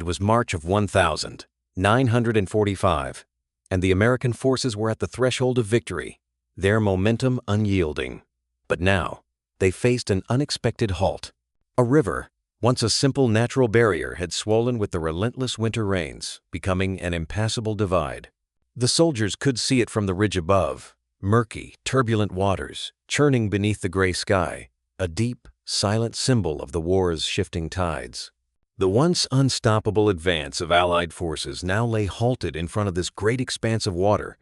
was March of 1945, and the American forces were at the threshold of victory, their momentum unyielding. But now, they faced an unexpected halt. A river, once a simple natural barrier, had swollen with the relentless winter rains, becoming an impassable divide. The soldiers could see it from the ridge above, murky, turbulent waters, churning beneath the gray sky, a deep, silent symbol of the war's shifting tides. The once unstoppable advance of Allied forces now lay halted in front of this great expanse of water,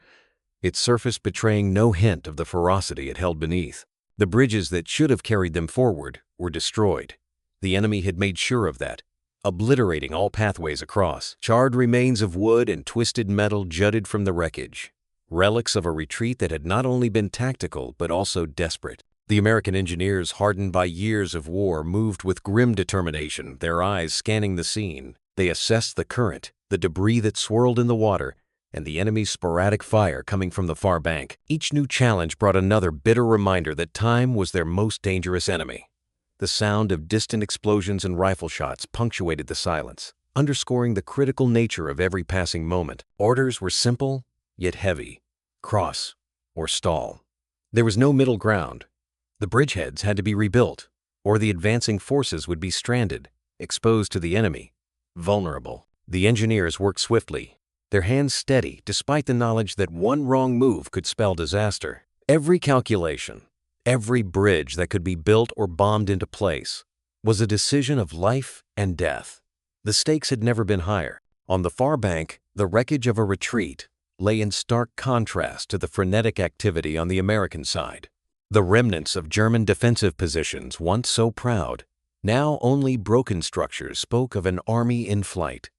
its surface betraying no hint of the ferocity it held beneath. The bridges that should have carried them forward were destroyed. The enemy had made sure of that, obliterating all pathways across. Charred remains of wood and twisted metal jutted from the wreckage, relics of a retreat that had not only been tactical but also desperate. The American engineers, hardened by years of war, moved with grim determination, their eyes scanning the scene. They assessed the current, the debris that swirled in the water, and the enemy's sporadic fire coming from the far bank. Each new challenge brought another bitter reminder that time was their most dangerous enemy. The sound of distant explosions and rifle shots punctuated the silence, underscoring the critical nature of every passing moment. Orders were simple, yet heavy: cross or stall. There was no middle ground. The bridgeheads had to be rebuilt, or the advancing forces would be stranded, exposed to the enemy, vulnerable. The engineers worked swiftly, their hands steady despite the knowledge that one wrong move could spell disaster. Every calculation, every bridge that could be built or bombed into place, was a decision of life and death. The stakes had never been higher. On the far bank, the wreckage of a retreat lay in stark contrast to the frenetic activity on the American side. The remnants of German defensive positions, once so proud, now only broken structures, spoke of an army in flight.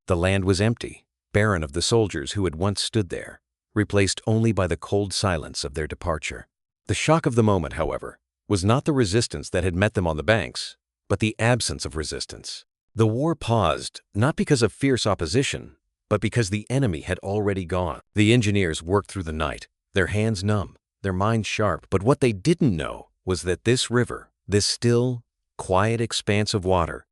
The land was empty, barren of the soldiers who had once stood there, replaced only by the cold silence of their departure. The shock of the moment, however, was not the resistance that had met them on the banks, but the absence of resistance. The war paused, not because of fierce opposition, but because the enemy had already gone. The engineers worked through the night, their hands numb, their minds sharp. But what they didn't know was that this river, this still, quiet expanse of water,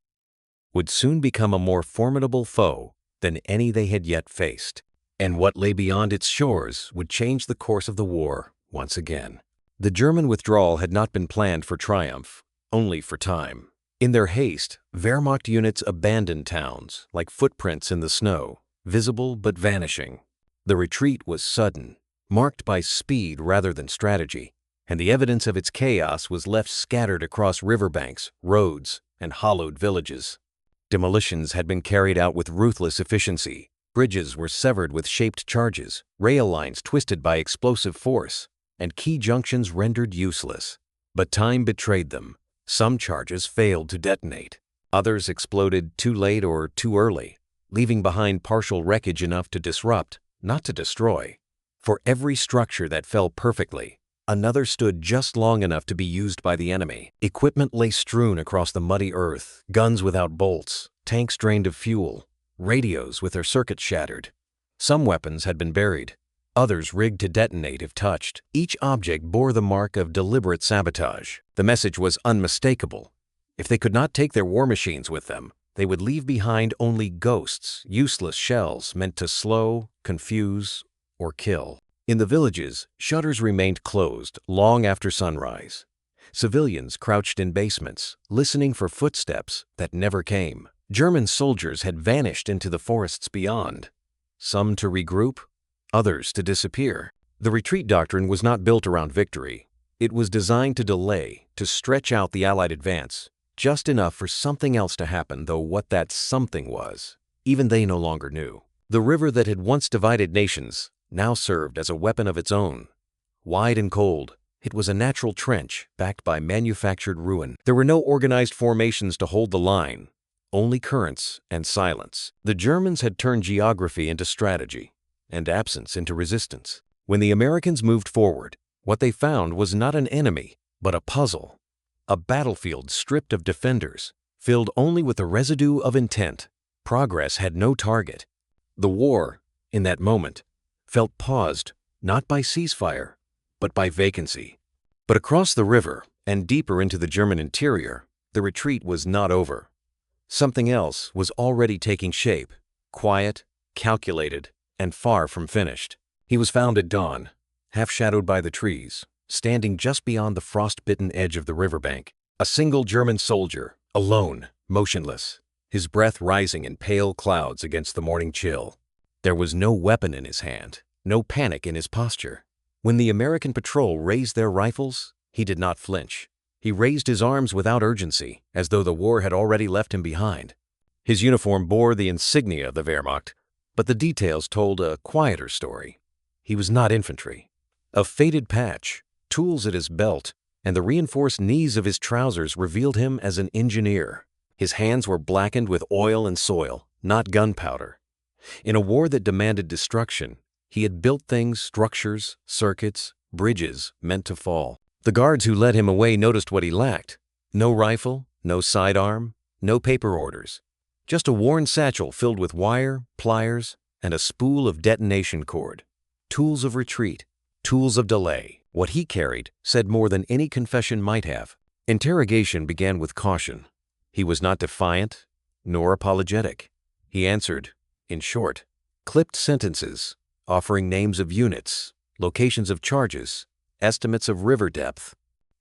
would soon become a more formidable foe than any they had yet faced. And what lay beyond its shores would change the course of the war once again. The German withdrawal had not been planned for triumph, only for time. In their haste, Wehrmacht units abandoned towns, like footprints in the snow, visible but vanishing. The retreat was sudden, marked by speed rather than strategy, and the evidence of its chaos was left scattered across riverbanks, roads, and hollowed villages. Demolitions had been carried out with ruthless efficiency. Bridges were severed with shaped charges, rail lines twisted by explosive force, and key junctions rendered useless. But time betrayed them. Some charges failed to detonate. Others exploded too late or too early, leaving behind partial wreckage enough to disrupt, not to destroy. For every structure that fell perfectly, another stood just long enough to be used by the enemy. Equipment lay strewn across the muddy earth, guns without bolts, tanks drained of fuel, radios with their circuits shattered. Some weapons had been buried, others rigged to detonate if touched. Each object bore the mark of deliberate sabotage. The message was unmistakable. If they could not take their war machines with them, they would leave behind only ghosts, useless shells meant to slow, confuse, or kill. In the villages, shutters remained closed long after sunrise. Civilians crouched in basements, listening for footsteps that never came. German soldiers had vanished into the forests beyond, some to regroup, others to disappear. The retreat doctrine was not built around victory. It was designed to delay, to stretch out the Allied advance, just enough for something else to happen, though what that something was, even they no longer knew. The river that had once divided nations now served as a weapon of its own. Wide and cold, it was a natural trench backed by manufactured ruin. There were no organized formations to hold the line, only currents and silence. The Germans had turned geography into strategy and absence into resistance. When the Americans moved forward, what they found was not an enemy, but a puzzle. A battlefield stripped of defenders, filled only with a residue of intent. Progress had no target. The war, in that moment, felt paused, not by ceasefire, but by vacancy. But across the river, and deeper into the German interior, the retreat was not over. Something else was already taking shape, quiet, calculated, and far from finished. He was found at dawn, half-shadowed by the trees, standing just beyond the frost-bitten edge of the riverbank. A single German soldier, alone, motionless, his breath rising in pale clouds against the morning chill. There was no weapon in his hand, no panic in his posture. When the American patrol raised their rifles, he did not flinch. He raised his arms without urgency, as though the war had already left him behind. His uniform bore the insignia of the Wehrmacht, but the details told a quieter story. He was not infantry. A faded patch, tools at his belt, and the reinforced knees of his trousers revealed him as an engineer. His hands were blackened with oil and soil, not gunpowder. In a war that demanded destruction, he had built things, structures, circuits, bridges meant to fall. The guards who led him away noticed what he lacked. No rifle, no sidearm, no paper orders. Just a worn satchel filled with wire, pliers, and a spool of detonation cord. Tools of retreat, tools of delay. What he carried said more than any confession might have. Interrogation began with caution. He was not defiant, nor apologetic. He answered, in short, clipped sentences, offering names of units, locations of charges, estimates of river depth.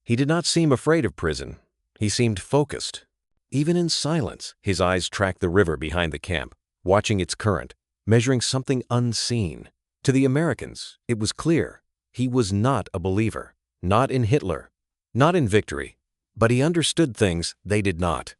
He did not seem afraid of prison. He seemed focused. Even in silence, his eyes tracked the river behind the camp, watching its current, measuring something unseen. To the Americans, it was clear. He was not a believer, not in Hitler, not in victory, but he understood things they did not.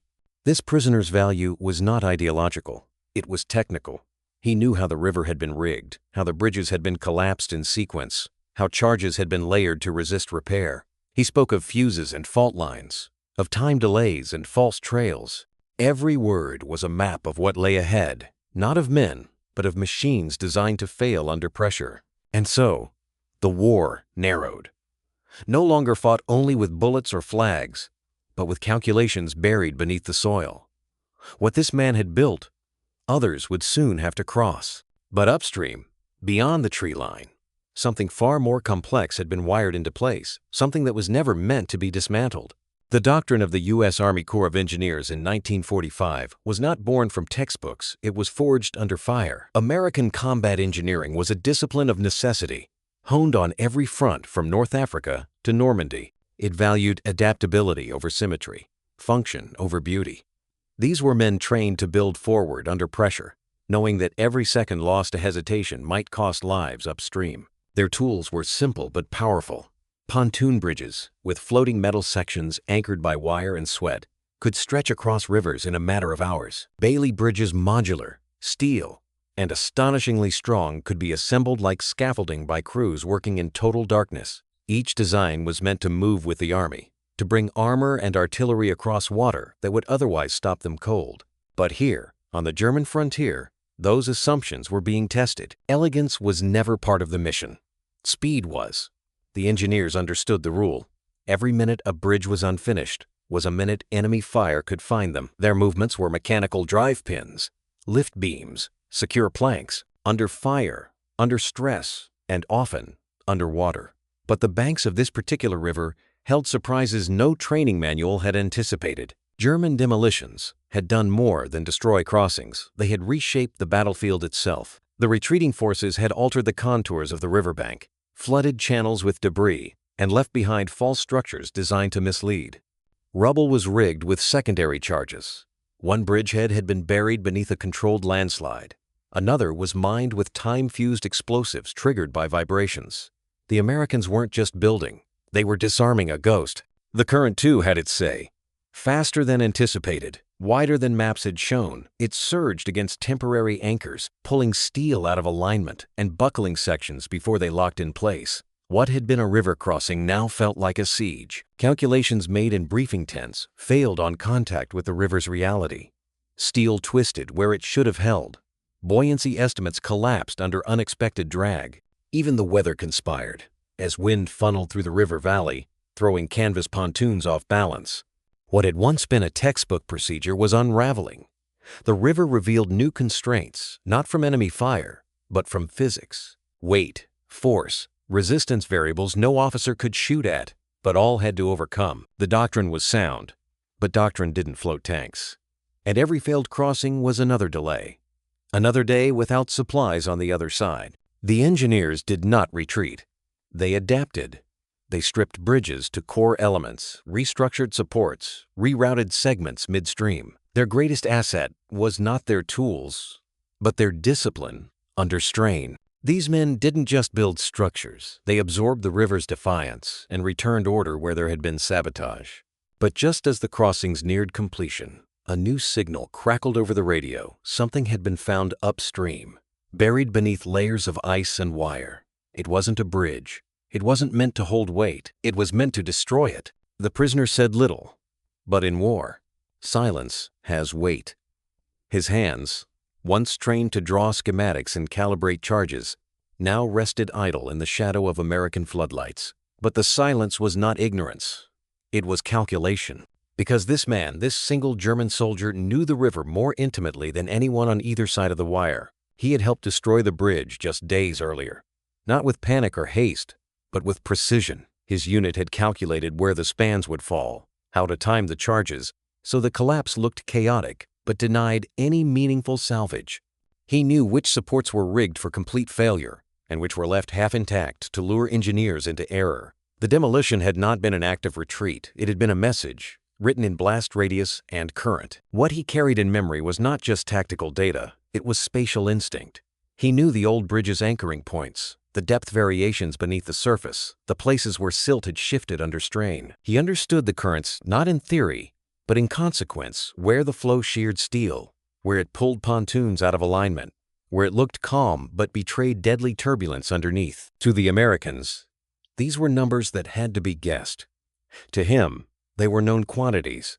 This prisoner's value was not ideological. It was technical. He knew how the river had been rigged, how the bridges had been collapsed in sequence, how charges had been layered to resist repair. He spoke of fuses and fault lines, of time delays and false trails. Every word was a map of what lay ahead, not of men, but of machines designed to fail under pressure. And so, the war narrowed. No longer fought only with bullets or flags, but with calculations buried beneath the soil. What this man had built, others would soon have to cross. But upstream, beyond the tree line, something far more complex had been wired into place, something that was never meant to be dismantled. The doctrine of the U.S. Army Corps of Engineers in 1945 was not born from textbooks, it was forged under fire. American combat engineering was a discipline of necessity, honed on every front from North Africa to Normandy. It valued adaptability over symmetry, function over beauty. These were men trained to build forward under pressure, knowing that every second lost to hesitation might cost lives upstream. Their tools were simple but powerful. Pontoon bridges, with floating metal sections anchored by wire and sweat, could stretch across rivers in a matter of hours. Bailey bridges, modular, steel, and astonishingly strong, could be assembled like scaffolding by crews working in total darkness. Each design was meant to move with the army, to bring armor and artillery across water that would otherwise stop them cold. But here, on the German frontier, those assumptions were being tested. Elegance was never part of the mission. Speed was. The engineers understood the rule. Every minute a bridge was unfinished was a minute enemy fire could find them. Their movements were mechanical drive pins, lift beams, secure planks, under fire, under stress, and often underwater. But the banks of this particular river held surprises no training manual had anticipated. German demolitions had done more than destroy crossings. They had reshaped the battlefield itself. The retreating forces had altered the contours of the riverbank, flooded channels with debris, and left behind false structures designed to mislead. Rubble was rigged with secondary charges. One bridgehead had been buried beneath a controlled landslide. Another was mined with time-fused explosives triggered by vibrations. The Americans weren't just building, they were disarming a ghost. The current, too, had its say. Faster than anticipated, wider than maps had shown, it surged against temporary anchors, pulling steel out of alignment and buckling sections before they locked in place. What had been a river crossing now felt like a siege. Calculations made in briefing tents failed on contact with the river's reality. Steel twisted where it should have held. Buoyancy estimates collapsed under unexpected drag. Even the weather conspired, as wind funneled through the river valley, throwing canvas pontoons off balance. What had once been a textbook procedure was unraveling. The river revealed new constraints, not from enemy fire, but from physics. Weight, force, resistance variables no officer could shoot at, but all had to overcome. The doctrine was sound, but doctrine didn't float tanks. And every failed crossing was another delay. Another day without supplies on the other side. The engineers did not retreat. They adapted. They stripped bridges to core elements, restructured supports, rerouted segments midstream. Their greatest asset was not their tools, but their discipline under strain. These men didn't just build structures. They absorbed the river's defiance and returned order where there had been sabotage. But just as the crossings neared completion, a new signal crackled over the radio. Something had been found upstream, buried beneath layers of ice and wire. It wasn't a bridge. It wasn't meant to hold weight. It was meant to destroy it. The prisoner said little, but in war, silence has weight. His hands, once trained to draw schematics and calibrate charges, now rested idle in the shadow of American floodlights. But the silence was not ignorance. It was calculation. Because this man, this single German soldier, knew the river more intimately than anyone on either side of the wire. He had helped destroy the bridge just days earlier. Not with panic or haste, but with precision. His unit had calculated where the spans would fall, how to time the charges, so the collapse looked chaotic, but denied any meaningful salvage. He knew which supports were rigged for complete failure, and which were left half intact to lure engineers into error. The demolition had not been an act of retreat. It had been a message, written in blast radius and current. What he carried in memory was not just tactical data, it was spatial instinct. He knew the old bridge's anchoring points, the depth variations beneath the surface, the places where silt had shifted under strain. He understood the currents not in theory, but in consequence, where the flow sheared steel, where it pulled pontoons out of alignment, where it looked calm but betrayed deadly turbulence underneath. To the Americans, these were numbers that had to be guessed. To him, they were known quantities.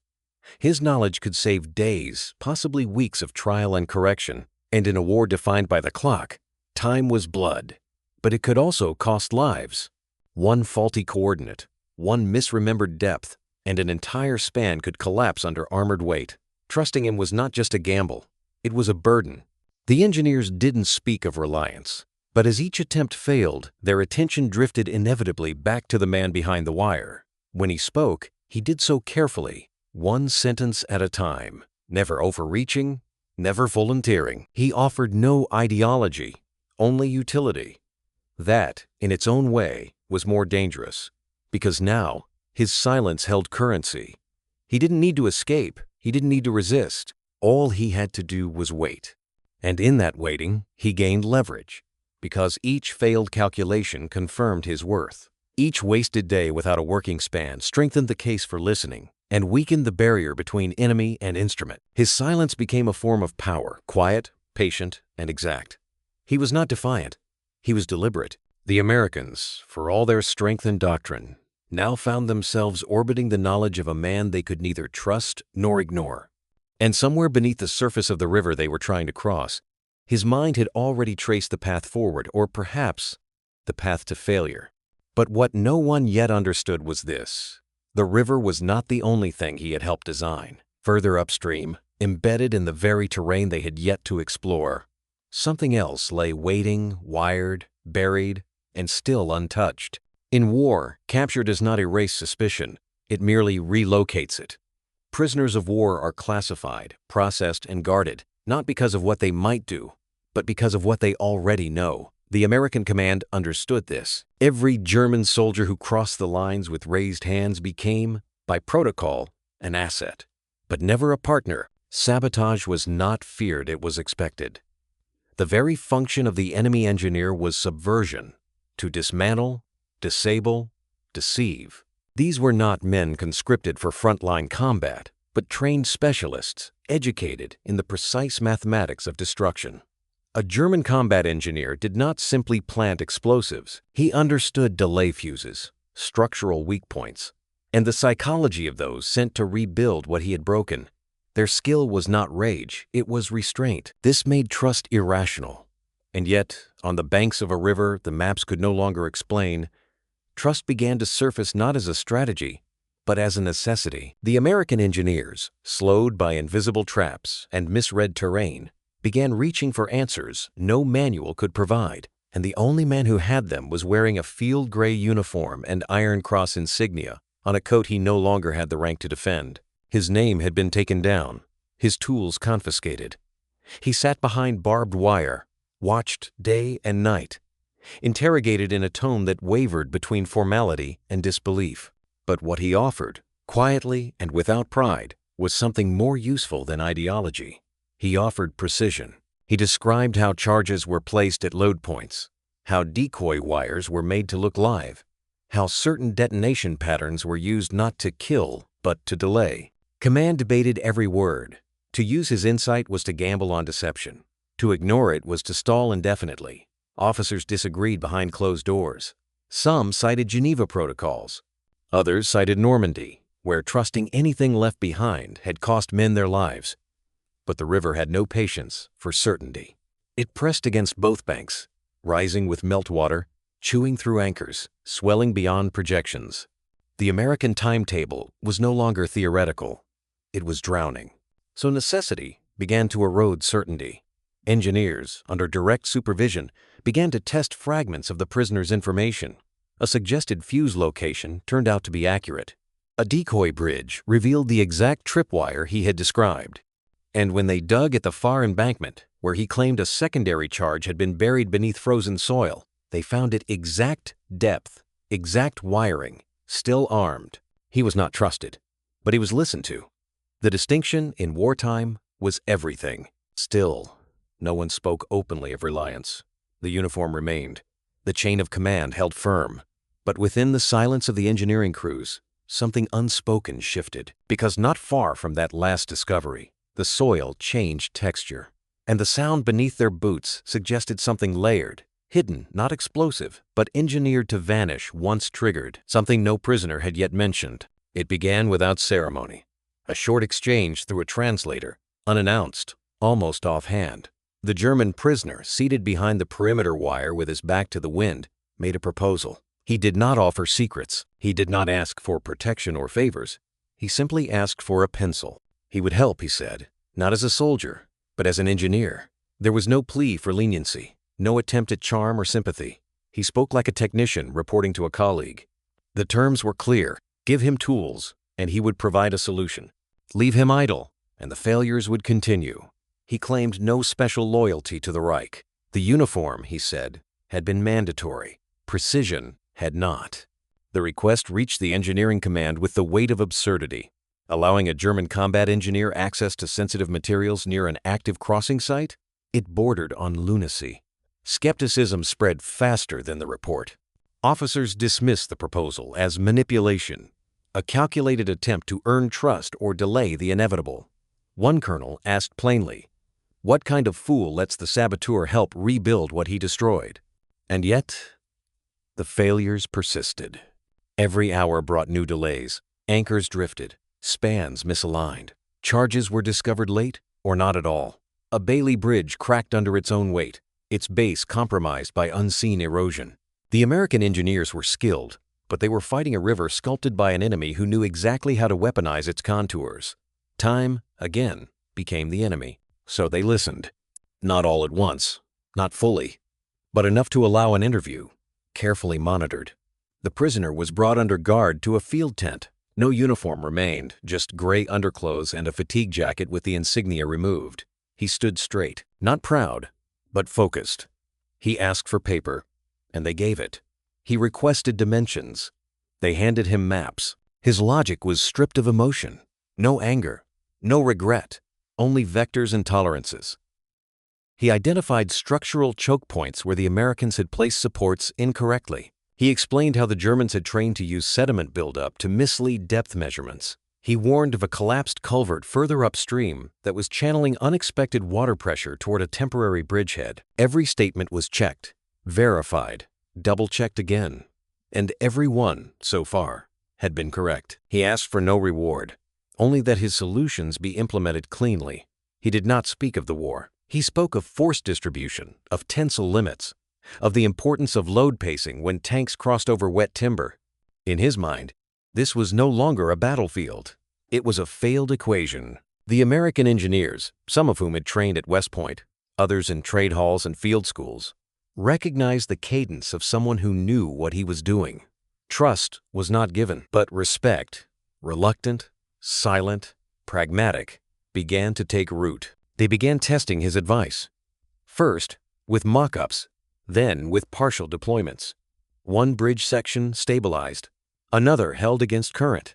His knowledge could save days, possibly weeks of trial and correction, and in a war defined by the clock, time was blood. But it could also cost lives. One faulty coordinate, one misremembered depth, and an entire span could collapse under armored weight. Trusting him was not just a gamble, it was a burden. The engineers didn't speak of reliance, but as each attempt failed, their attention drifted inevitably back to the man behind the wire. When he spoke, he did so carefully, one sentence at a time, never overreaching, never volunteering. He offered no ideology, only utility. That, in its own way, was more dangerous, because now his silence held currency. He didn't need to escape, he didn't need to resist. All he had to do was wait. And in that waiting, he gained leverage, because each failed calculation confirmed his worth. Each wasted day without a working span strengthened the case for listening and weakened the barrier between enemy and instrument. His silence became a form of power, quiet, patient, and exact. He was not defiant. He was deliberate. The Americans, for all their strength and doctrine, now found themselves orbiting the knowledge of a man they could neither trust nor ignore. And somewhere beneath the surface of the river they were trying to cross, his mind had already traced the path forward, or perhaps the path to failure. But what no one yet understood was this: the river was not the only thing he had helped design. Further upstream, embedded in the very terrain they had yet to explore, something else lay waiting, wired, buried, and still untouched. In war, capture does not erase suspicion, it merely relocates it. Prisoners of war are classified, processed, and guarded, not because of what they might do, but because of what they already know. The American command understood this. Every German soldier who crossed the lines with raised hands became, by protocol, an asset, but never a partner. Sabotage was not feared, it was expected. The very function of the enemy engineer was subversion, to dismantle, disable, deceive. These were not men conscripted for frontline combat, but trained specialists, educated in the precise mathematics of destruction. A German combat engineer did not simply plant explosives. He understood delay fuses, structural weak points, and the psychology of those sent to rebuild what he had broken. Their skill was not rage, it was restraint. This made trust irrational. And yet, on the banks of a river the maps could no longer explain, trust began to surface not as a strategy, but as a necessity. The American engineers, slowed by invisible traps and misread terrain, began reaching for answers no manual could provide, and the only man who had them was wearing a field gray uniform and Iron Cross insignia on a coat he no longer had the rank to defend. His name had been taken down, his tools confiscated. He sat behind barbed wire, watched day and night, interrogated in a tone that wavered between formality and disbelief. But what he offered, quietly and without pride, was something more useful than ideology. He offered precision. He described how charges were placed at load points, how decoy wires were made to look live, how certain detonation patterns were used not to kill, but to delay. Command debated every word. To use his insight was to gamble on deception. To ignore it was to stall indefinitely. Officers disagreed behind closed doors. Some cited Geneva protocols. Others cited Normandy, where trusting anything left behind had cost men their lives. But the river had no patience for certainty. It pressed against both banks, rising with meltwater, chewing through anchors, swelling beyond projections. The American timetable was no longer theoretical. It was drowning. So necessity began to erode certainty. Engineers, under direct supervision, began to test fragments of the prisoner's information. A suggested fuse location turned out to be accurate. A decoy bridge revealed the exact tripwire he had described. And when they dug at the far embankment, where he claimed a secondary charge had been buried beneath frozen soil, they found it exact depth, exact wiring, still armed. He was not trusted, but he was listened to. The distinction in wartime was everything. Still, no one spoke openly of reliance. The uniform remained. The chain of command held firm. But within the silence of the engineering crews, something unspoken shifted, because not far from that last discovery, the soil changed texture, and the sound beneath their boots suggested something layered, hidden, not explosive, but engineered to vanish once triggered, something no prisoner had yet mentioned. It began without ceremony. A short exchange through a translator, unannounced, almost offhand. The German prisoner, seated behind the perimeter wire with his back to the wind, made a proposal. He did not offer secrets. He did not ask for protection or favors. He simply asked for a pencil. He would help, he said, not as a soldier, but as an engineer. There was no plea for leniency, no attempt at charm or sympathy. He spoke like a technician reporting to a colleague. The terms were clear. Give him tools, and he would provide a solution. Leave him idle, and the failures would continue. He claimed no special loyalty to the Reich. The uniform, he said, had been mandatory. Precision had not. The request reached the engineering command with the weight of absurdity. Allowing a German combat engineer access to sensitive materials near an active crossing site? It bordered on lunacy. Skepticism spread faster than the report. Officers dismissed the proposal as manipulation, a calculated attempt to earn trust or delay the inevitable. One colonel asked plainly, "What kind of fool lets the saboteur help rebuild what he destroyed?" And yet, the failures persisted. Every hour brought new delays. Anchors drifted. Spans misaligned. Charges were discovered late or not at all. A Bailey bridge cracked under its own weight, its base compromised by unseen erosion. The American engineers were skilled, but they were fighting a river sculpted by an enemy who knew exactly how to weaponize its contours. Time, again, became the enemy. So they listened. Not all at once, not fully, but enough to allow an interview, carefully monitored. The prisoner was brought under guard to a field tent. No uniform remained, just gray underclothes and a fatigue jacket with the insignia removed. He stood straight, not proud, but focused. He asked for paper, and they gave it. He requested dimensions. They handed him maps. His logic was stripped of emotion. No anger, no regret, only vectors and tolerances. He identified structural choke points where the Americans had placed supports incorrectly. He explained how the Germans had trained to use sediment buildup to mislead depth measurements. He warned of a collapsed culvert further upstream that was channeling unexpected water pressure toward a temporary bridgehead. Every statement was checked, verified, double-checked again, and every one, so far, had been correct. He asked for no reward, only that his solutions be implemented cleanly. He did not speak of the war. He spoke of force distribution, of tensile limits, of the importance of load pacing when tanks crossed over wet timber. In his mind, this was no longer a battlefield. It was a failed equation. The American engineers, some of whom had trained at West Point, others in trade halls and field schools, recognized the cadence of someone who knew what he was doing. Trust was not given, but respect, reluctant, silent, pragmatic, began to take root. They began testing his advice. First, with mock-ups, then with partial deployments. One bridge section stabilized, another held against current.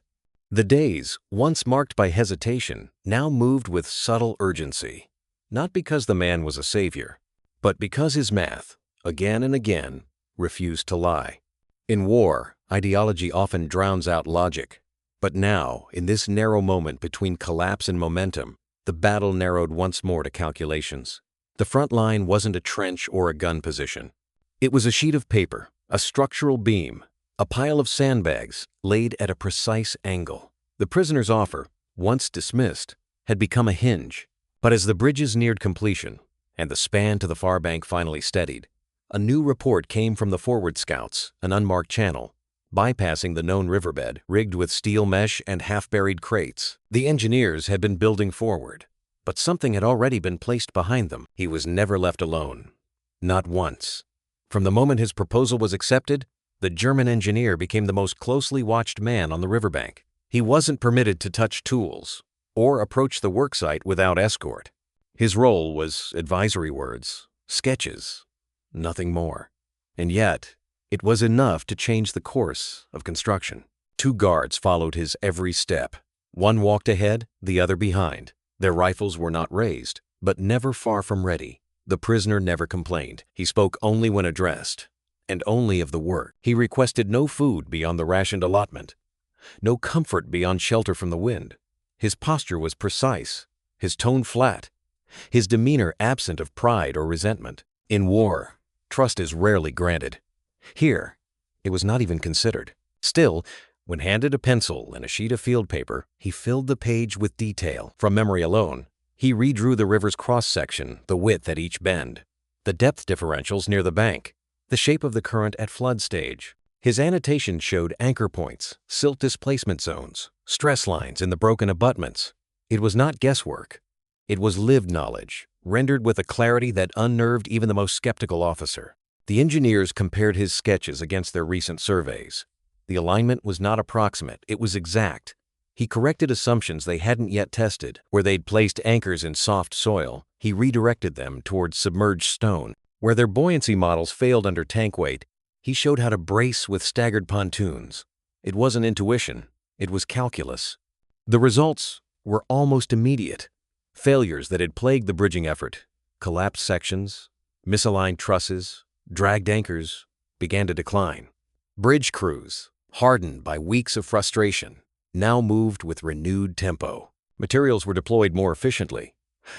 The days, once marked by hesitation, now moved with subtle urgency. Not because the man was a savior, but because his math, again and again, refused to lie. In war, ideology often drowns out logic. But now, in this narrow moment between collapse and momentum, the battle narrowed once more to calculations. The front line wasn't a trench or a gun position. It was a sheet of paper, a structural beam, a pile of sandbags laid at a precise angle. The prisoner's offer, once dismissed, had become a hinge. But as the bridges neared completion and the span to the far bank finally steadied, a new report came from the forward scouts, an unmarked channel, bypassing the known riverbed, rigged with steel mesh and half-buried crates. The engineers had been building forward, but something had already been placed behind them. He was never left alone. Not once. From the moment his proposal was accepted, the German engineer became the most closely watched man on the riverbank. He wasn't permitted to touch tools or approach the worksite without escort. His role was advisory words, sketches, nothing more. And yet, it was enough to change the course of construction. 2 guards followed his every step. One walked ahead, the other behind. Their rifles were not raised, but never far from ready. The prisoner never complained. He spoke only when addressed, and only of the work. He requested no food beyond the rationed allotment, no comfort beyond shelter from the wind. His posture was precise, his tone flat, his demeanor absent of pride or resentment. In war, trust is rarely granted. Here, it was not even considered. Still, when handed a pencil and a sheet of field paper, he filled the page with detail. From memory alone, he redrew the river's cross-section, the width at each bend, the depth differentials near the bank, the shape of the current at flood stage. His annotation showed anchor points, silt displacement zones, stress lines in the broken abutments. It was not guesswork. It was lived knowledge, rendered with a clarity that unnerved even the most skeptical officer. The engineers compared his sketches against their recent surveys. The alignment was not approximate, it was exact. He corrected assumptions they hadn't yet tested. Where they'd placed anchors in soft soil, he redirected them towards submerged stone. Where their buoyancy models failed under tank weight, he showed how to brace with staggered pontoons. It wasn't intuition, it was calculus. The results were almost immediate. Failures that had plagued the bridging effort, collapsed sections, misaligned trusses, dragged anchors, began to decline. Bridge crews, hardened by weeks of frustration, now moved with renewed tempo. Materials were deployed more efficiently.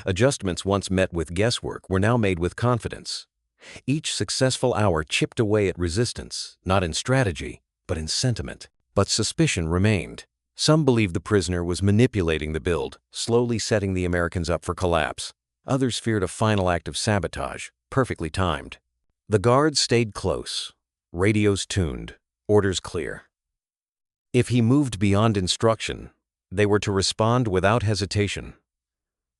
Adjustments once met with guesswork were now made with confidence. Each successful hour chipped away at resistance, not in strategy, but in sentiment. But suspicion remained. Some believed the prisoner was manipulating the build, slowly setting the Americans up for collapse. Others feared a final act of sabotage, perfectly timed. The guards stayed close, radios tuned, orders clear. If he moved beyond instruction, they were to respond without hesitation.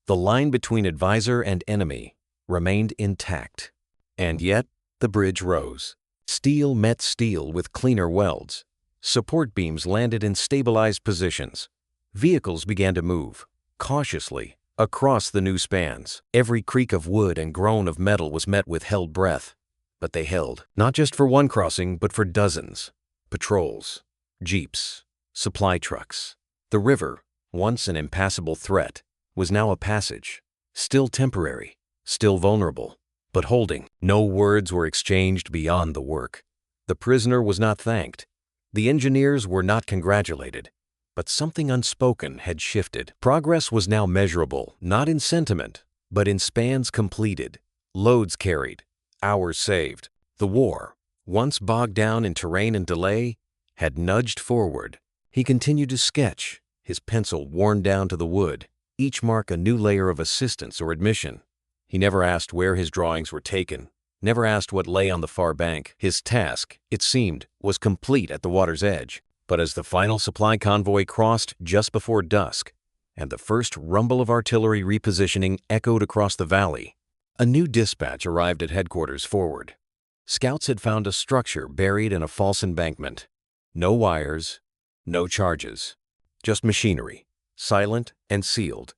The line between advisor and enemy remained intact. And yet, the bridge rose. Steel met steel with cleaner welds. Support beams landed in stabilized positions. Vehicles began to move, cautiously, across the new spans. Every creak of wood and groan of metal was met with held breath. But they held, not just for one crossing, but for dozens. Patrols, jeeps, supply trucks. The river, once an impassable threat, was now a passage. Still temporary, still vulnerable, but holding. No words were exchanged beyond the work. The prisoner was not thanked. The engineers were not congratulated. But something unspoken had shifted. Progress was now measurable, not in sentiment, but in spans completed, loads carried, hours saved. The war, once bogged down in terrain and delay, had nudged forward. He continued to sketch, his pencil worn down to the wood, each mark a new layer of assistance or admission. He never asked where his drawings were taken, never asked what lay on the far bank. His task, it seemed, was complete at the water's edge. But as the final supply convoy crossed just before dusk, and the first rumble of artillery repositioning echoed across the valley, a new dispatch arrived at headquarters forward. Scouts had found a structure buried in a false embankment. No wires, no charges, just machinery, silent and sealed.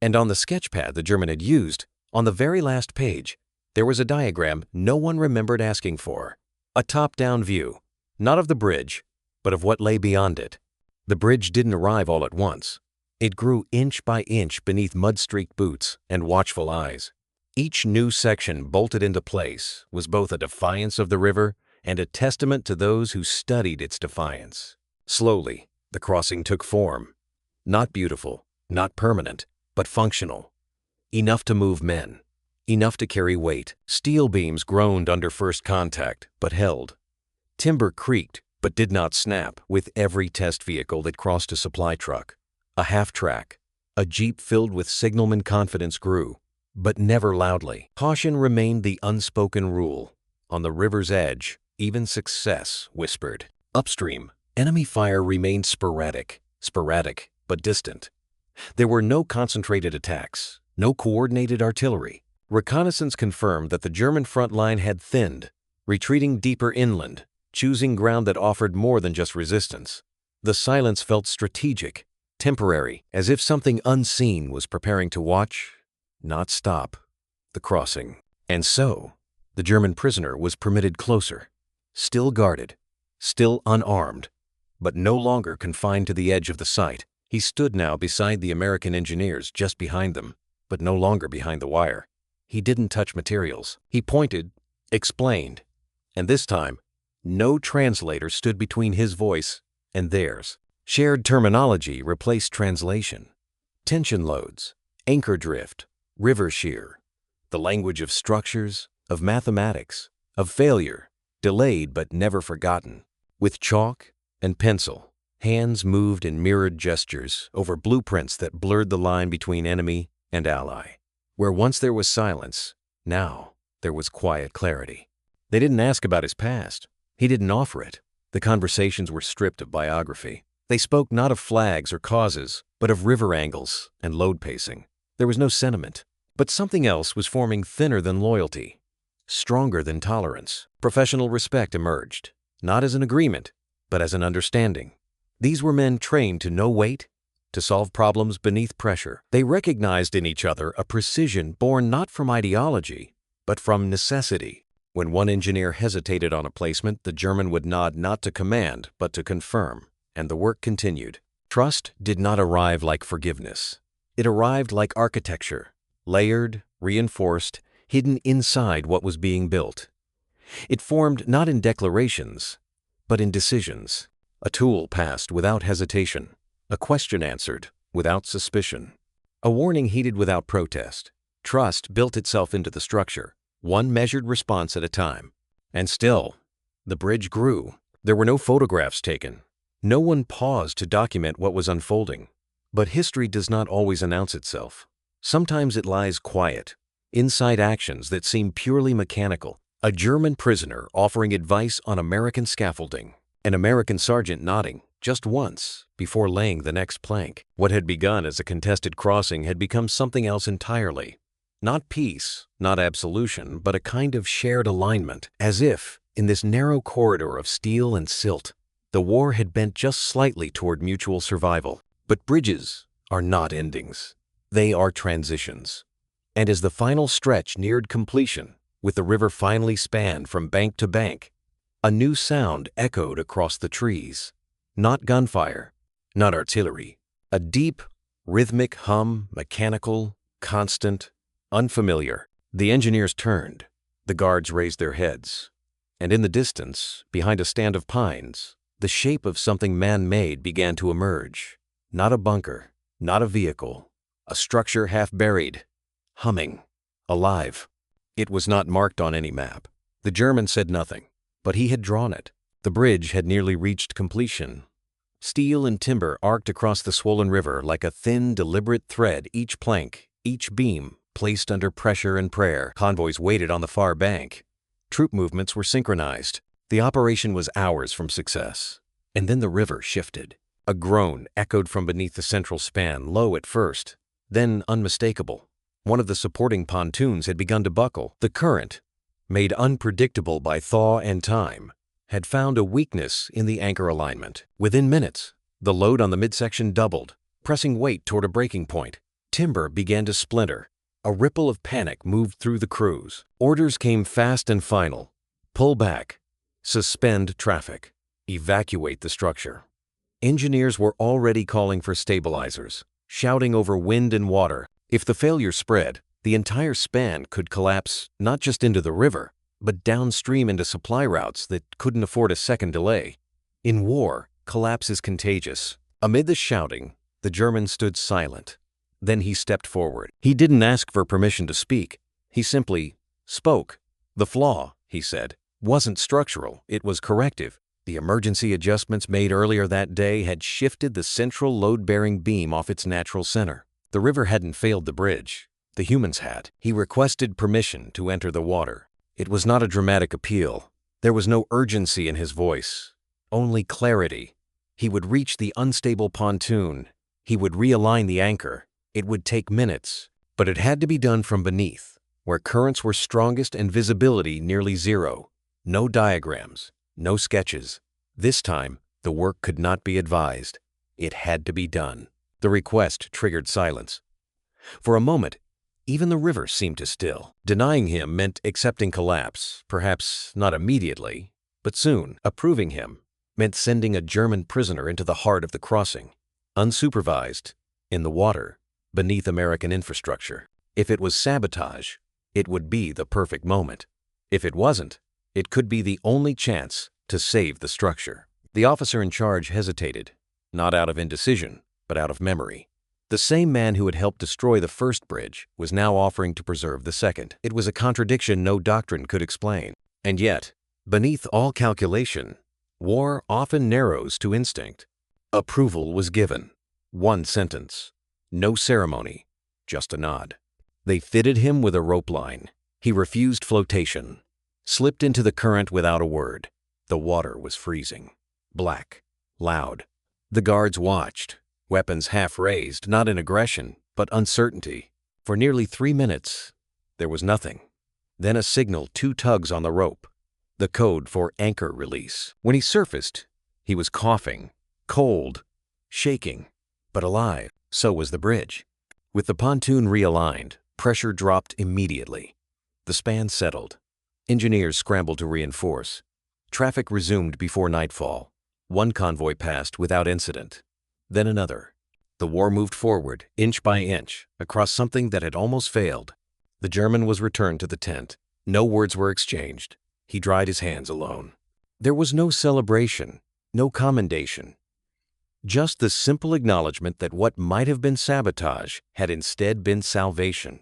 And on the sketchpad the German had used, on the very last page, there was a diagram no one remembered asking for. A top-down view, not of the bridge, but of what lay beyond it. The bridge didn't arrive all at once. It grew inch by inch beneath mud-streaked boots and watchful eyes. Each new section bolted into place was both a defiance of the river and a testament to those who studied its defiance. Slowly, the crossing took form. Not beautiful, not permanent, but functional. Enough to move men. Enough to carry weight. Steel beams groaned under first contact, but held. Timber creaked, but did not snap with every test vehicle that crossed a supply truck. A half-track, a jeep filled with signalman confidence grew, but never loudly. Caution remained the unspoken rule. On the river's edge, even success whispered. Upstream, enemy fire remained sporadic, but distant. There were no concentrated attacks, no coordinated artillery. Reconnaissance confirmed that the German front line had thinned, retreating deeper inland, choosing ground that offered more than just resistance. The silence felt strategic, temporary, as if something unseen was preparing to watch, not stop, the crossing. And so, the German prisoner was permitted closer, still guarded, still unarmed, but no longer confined to the edge of the site. He stood now beside the American engineers, just behind them, but no longer behind the wire. He didn't touch materials. He pointed, explained, and this time, no translator stood between his voice and theirs. Shared terminology replaced translation. Tension loads, anchor drift, river shear, the language of structures, of mathematics, of failure, delayed but never forgotten. With chalk and pencil, hands moved in mirrored gestures over blueprints that blurred the line between enemy and ally. Where once there was silence, now there was quiet clarity. They didn't ask about his past. He didn't offer it. The conversations were stripped of biography. They spoke not of flags or causes, but of river angles and load pacing. There was no sentiment, but something else was forming thinner than loyalty, stronger than tolerance. Professional respect emerged, not as an agreement, but as an understanding. These were men trained to know weight, to solve problems beneath pressure. They recognized in each other a precision born not from ideology, but from necessity. When one engineer hesitated on a placement, the German would nod not to command, but to confirm, and the work continued. Trust did not arrive like forgiveness. It arrived like architecture, layered, reinforced, hidden inside what was being built. It formed not in declarations, but in decisions. A tool passed without hesitation, a question answered without suspicion, a warning heeded without protest. Trust built itself into the structure, one measured response at a time. And still, the bridge grew. There were no photographs taken. No one paused to document what was unfolding. But history does not always announce itself. Sometimes it lies quiet, inside actions that seem purely mechanical. A German prisoner offering advice on American scaffolding. An American sergeant nodding, just once, before laying the next plank. What had begun as a contested crossing had become something else entirely. Not peace, not absolution, but a kind of shared alignment, as if, in this narrow corridor of steel and silt, the war had bent just slightly toward mutual survival. But bridges are not endings. They are transitions. And as the final stretch neared completion, with the river finally spanned from bank to bank, a new sound echoed across the trees. Not gunfire, not artillery. A deep, rhythmic hum, mechanical, constant, unfamiliar. The engineers turned. The guards raised their heads. And in the distance, behind a stand of pines, the shape of something man-made began to emerge. Not a bunker, not a vehicle. A structure half buried, humming, alive. It was not marked on any map. The German said nothing, but he had drawn it. The bridge had nearly reached completion. Steel and timber arced across the swollen river like a thin, deliberate thread, each plank, each beam, placed under pressure and prayer. Convoys waited on the far bank. Troop movements were synchronized. The operation was hours from success. And then the river shifted. A groan echoed from beneath the central span, low at first, then unmistakable. One of the supporting pontoons had begun to buckle. The current, made unpredictable by thaw and time, had found a weakness in the anchor alignment. Within minutes, the load on the midsection doubled, pressing weight toward a breaking point. Timber began to splinter. A ripple of panic moved through the crews. Orders came fast and final. Pull back. Suspend traffic. Evacuate the structure. Engineers were already calling for stabilizers, shouting over wind and water. If the failure spread, the entire span could collapse not just into the river, but downstream into supply routes that couldn't afford a second delay. In war, collapse is contagious. Amid the shouting, the German stood silent. Then he stepped forward. He didn't ask for permission to speak. He simply spoke. The flaw, he said, wasn't structural, it was corrective. The emergency adjustments made earlier that day had shifted the central load-bearing beam off its natural center. The river hadn't failed the bridge. The humans had. He requested permission to enter the water. It was not a dramatic appeal. There was no urgency in his voice, only clarity. He would reach the unstable pontoon. He would realign the anchor. It would take minutes, but it had to be done from beneath, where currents were strongest and visibility nearly zero. No diagrams, no sketches. This time, the work could not be advised. It had to be done. The request triggered silence. For a moment, even the river seemed to still. Denying him meant accepting collapse, perhaps not immediately, but soon. Approving him meant sending a German prisoner into the heart of the crossing, unsupervised, in the water, beneath American infrastructure. If it was sabotage, it would be the perfect moment. If it wasn't, it could be the only chance to save the structure. The officer in charge hesitated, not out of indecision, but out of memory. The same man who had helped destroy the first bridge was now offering to preserve the second. It was a contradiction no doctrine could explain. And yet, beneath all calculation, war often narrows to instinct. Approval was given. One sentence. No ceremony, just a nod. They fitted him with a rope line. He refused flotation, slipped into the current without a word. The water was freezing, black, loud. The guards watched, weapons half raised, not in aggression, but uncertainty. For nearly 3 minutes, there was nothing. Then a signal, 2 tugs on the rope, the code for anchor release. When he surfaced, he was coughing, cold, shaking, but alive. So was the bridge. With the pontoon realigned, pressure dropped immediately. The span settled. Engineers scrambled to reinforce. Traffic resumed before nightfall. One convoy passed without incident. Then another. The war moved forward, inch by inch, across something that had almost failed. The German was returned to the tent. No words were exchanged. He dried his hands alone. There was no celebration, no commendation. Just the simple acknowledgement that what might have been sabotage had instead been salvation.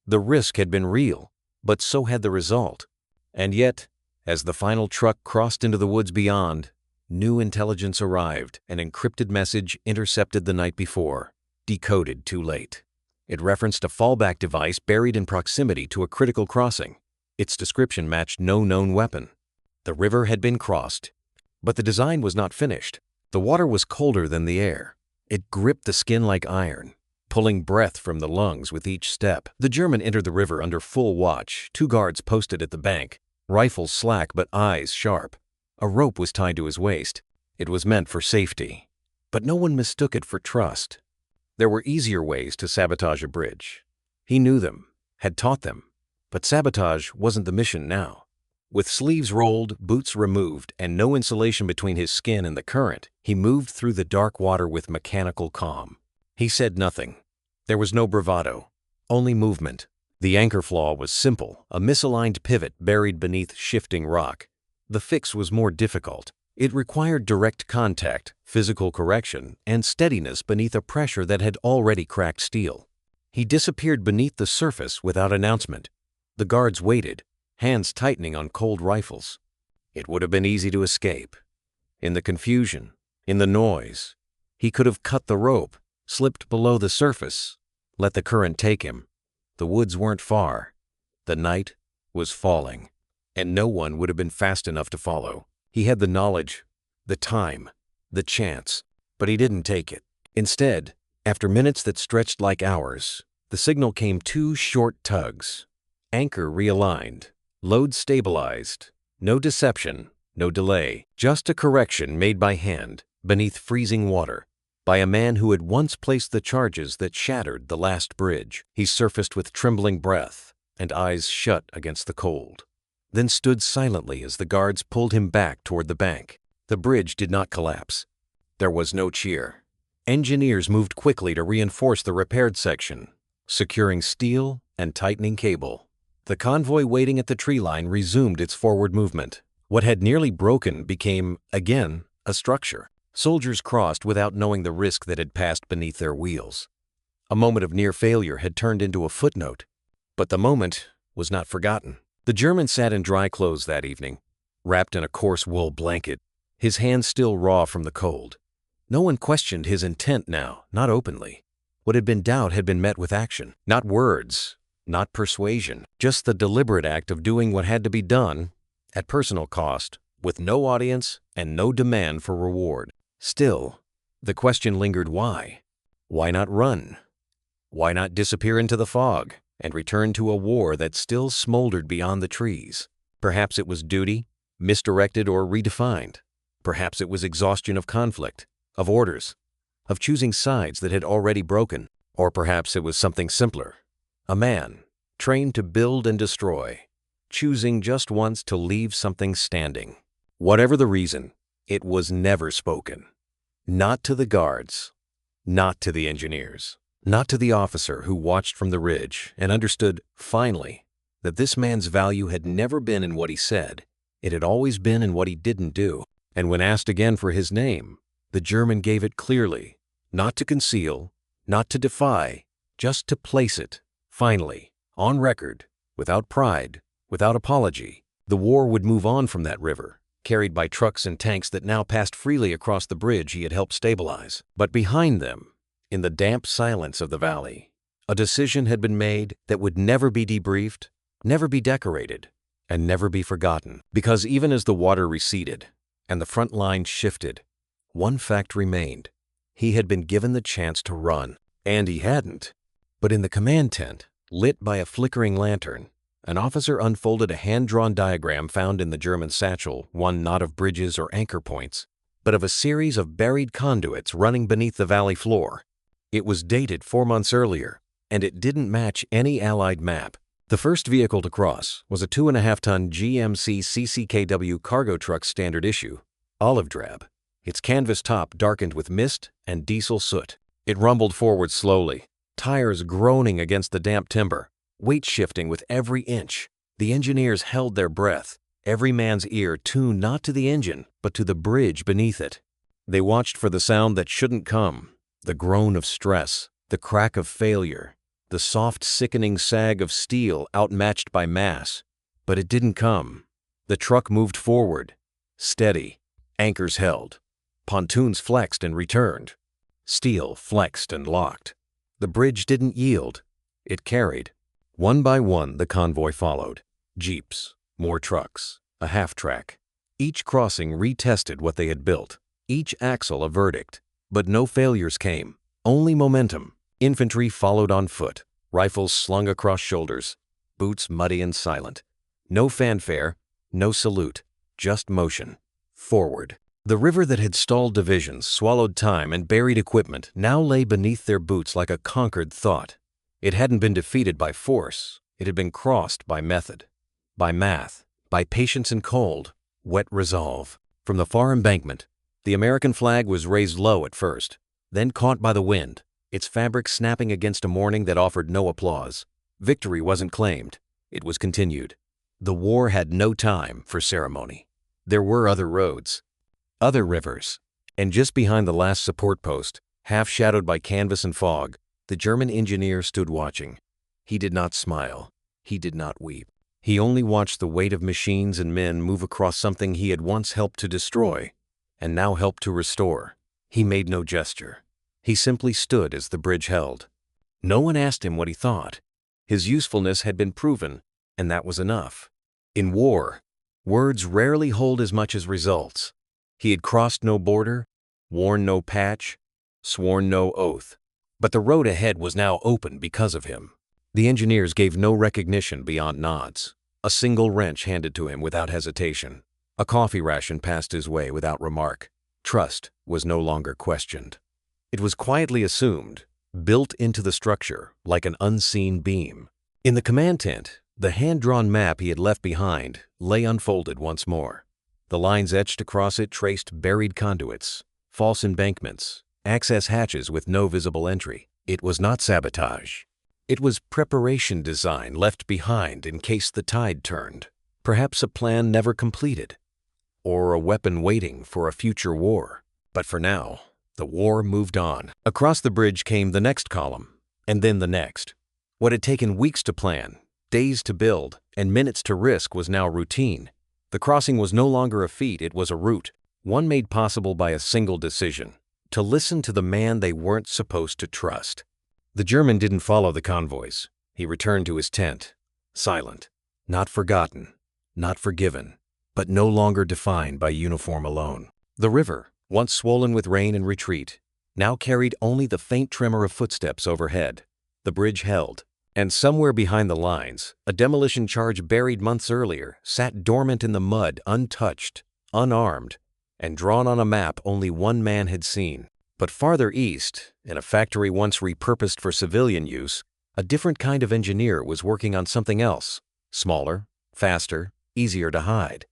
The risk had been real, but so had the result. And yet, as the final truck crossed into the woods beyond, new intelligence arrived, an encrypted message intercepted the night before, decoded too late. It referenced a fallback device buried in proximity to a critical crossing. Its description matched no known weapon. The river had been crossed, but the design was not finished. The water was colder than the air. It gripped the skin like iron, pulling breath from the lungs with each step. The German entered the river under full watch, 2 guards posted at the bank, rifles slack but eyes sharp. A rope was tied to his waist. It was meant for safety. But no one mistook it for trust. There were easier ways to sabotage a bridge. He knew them, had taught them. But sabotage wasn't the mission now. With sleeves rolled, boots removed, and no insulation between his skin and the current, he moved through the dark water with mechanical calm. He said nothing. There was no bravado, only movement. The anchor flaw was simple, a misaligned pivot buried beneath shifting rock. The fix was more difficult. It required direct contact, physical correction, and steadiness beneath a pressure that had already cracked steel. He disappeared beneath the surface without announcement. The guards waited, hands tightening on cold rifles. It would have been easy to escape. In the confusion, in the noise, he could have cut the rope, slipped below the surface, let the current take him. The woods weren't far. The night was falling, and no one would have been fast enough to follow. He had the knowledge, the time, the chance, but he didn't take it. Instead, after minutes that stretched like hours, the signal came 2 short tugs. Anchor realigned, load stabilized, no deception, no delay, just a correction made by hand beneath freezing water. by a man who had once placed the charges that shattered the last bridge. He surfaced with trembling breath and eyes shut against the cold, then stood silently as the guards pulled him back toward the bank. The bridge did not collapse. There was no cheer. Engineers moved quickly to reinforce the repaired section, securing steel and tightening cable. The convoy waiting at the tree line resumed its forward movement. What had nearly broken became, again, a structure. Soldiers crossed without knowing the risk that had passed beneath their wheels. A moment of near failure had turned into a footnote, but the moment was not forgotten. The German sat in dry clothes that evening, wrapped in a coarse wool blanket, his hands still raw from the cold. No one questioned his intent now, not openly. What had been doubt had been met with action. Not words, not persuasion, just the deliberate act of doing what had to be done, at personal cost, with no audience and no demand for reward. Still, the question lingered: why? Why not run? Why not disappear into the fog and return to a war that still smoldered beyond the trees? Perhaps it was duty, misdirected or redefined. Perhaps it was exhaustion of conflict, of orders, of choosing sides that had already broken. Or perhaps it was something simpler. A man, trained to build and destroy, choosing just once to leave something standing. Whatever the reason, it was never spoken. Not to the guards, not to the engineers, not to the officer who watched from the ridge and understood, finally, that this man's value had never been in what he said. It had always been in what he didn't do. And when asked again for his name, the German gave it clearly, not to conceal, not to defy, just to place it, finally, on record, without pride, without apology. The war would move on from that river, carried by trucks and tanks that now passed freely across the bridge he had helped stabilize. But behind them, in the damp silence of the valley, a decision had been made that would never be debriefed, never be decorated, and never be forgotten. Because even as the water receded and the front line shifted, one fact remained. He had been given the chance to run, and he hadn't. But in the command tent, lit by a flickering lantern, an officer unfolded a hand-drawn diagram found in the German satchel, one not of bridges or anchor points, but of a series of buried conduits running beneath the valley floor. It was dated 4 months earlier, and it didn't match any Allied map. The first vehicle to cross was a 2.5-ton GMC CCKW cargo truck standard issue, olive drab, its canvas top darkened with mist and diesel soot. It rumbled forward slowly, tires groaning against the damp timber, weight shifting with every inch. The engineers held their breath, every man's ear tuned not to the engine, but to the bridge beneath it. They watched for the sound that shouldn't come, the groan of stress, the crack of failure, the soft, sickening sag of steel outmatched by mass. But it didn't come. The truck moved forward, steady, anchors held, pontoons flexed and returned, steel flexed and locked. The bridge didn't yield, it carried. One by one, the convoy followed. Jeeps, more trucks, a half-track. Each crossing retested what they had built, each axle a verdict. But no failures came, only momentum. Infantry followed on foot, rifles slung across shoulders, boots muddy and silent. No fanfare, no salute, just motion. Forward. The river that had stalled divisions, swallowed time, and buried equipment now lay beneath their boots like a conquered thought. It hadn't been defeated by force. It had been crossed by method, by math, by patience and cold, wet resolve. From the far embankment, the American flag was raised low at first, then caught by the wind, its fabric snapping against a morning that offered no applause. Victory wasn't claimed. It was continued. The war had no time for ceremony. There were other roads, other rivers, and just behind the last support post, half shadowed by canvas and fog, the German engineer stood watching. He did not smile. He did not weep. He only watched the weight of machines and men move across something he had once helped to destroy, and now helped to restore. He made no gesture. He simply stood as the bridge held. No one asked him what he thought. His usefulness had been proven, and that was enough. In war, words rarely hold as much as results. He had crossed no border, worn no patch, sworn no oath. But the road ahead was now open because of him. The engineers gave no recognition beyond nods. A single wrench handed to him without hesitation. A coffee ration passed his way without remark. Trust was no longer questioned. It was quietly assumed, built into the structure like an unseen beam. In the command tent, the hand-drawn map he had left behind lay unfolded once more. The lines etched across it traced buried conduits, false embankments, access hatches with no visible entry. It was not sabotage. It was preparation design left behind in case the tide turned. Perhaps a plan never completed, or a weapon waiting for a future war. But for now, the war moved on. Across the bridge came the next column, and then the next. What had taken weeks to plan, days to build, and minutes to risk was now routine. The crossing was no longer a feat, it was a route, one made possible by a single decision: to listen to the man they weren't supposed to trust. The German didn't follow the convoys. He returned to his tent, silent, not forgotten, not forgiven, but no longer defined by uniform alone. The river, once swollen with rain and retreat, now carried only the faint tremor of footsteps overhead. The bridge held, and somewhere behind the lines, a demolition charge buried months earlier sat dormant in the mud, untouched, unarmed, and drawn on a map only one man had seen. But farther east, in a factory once repurposed for civilian use, a different kind of engineer was working on something else, smaller, faster, easier to hide.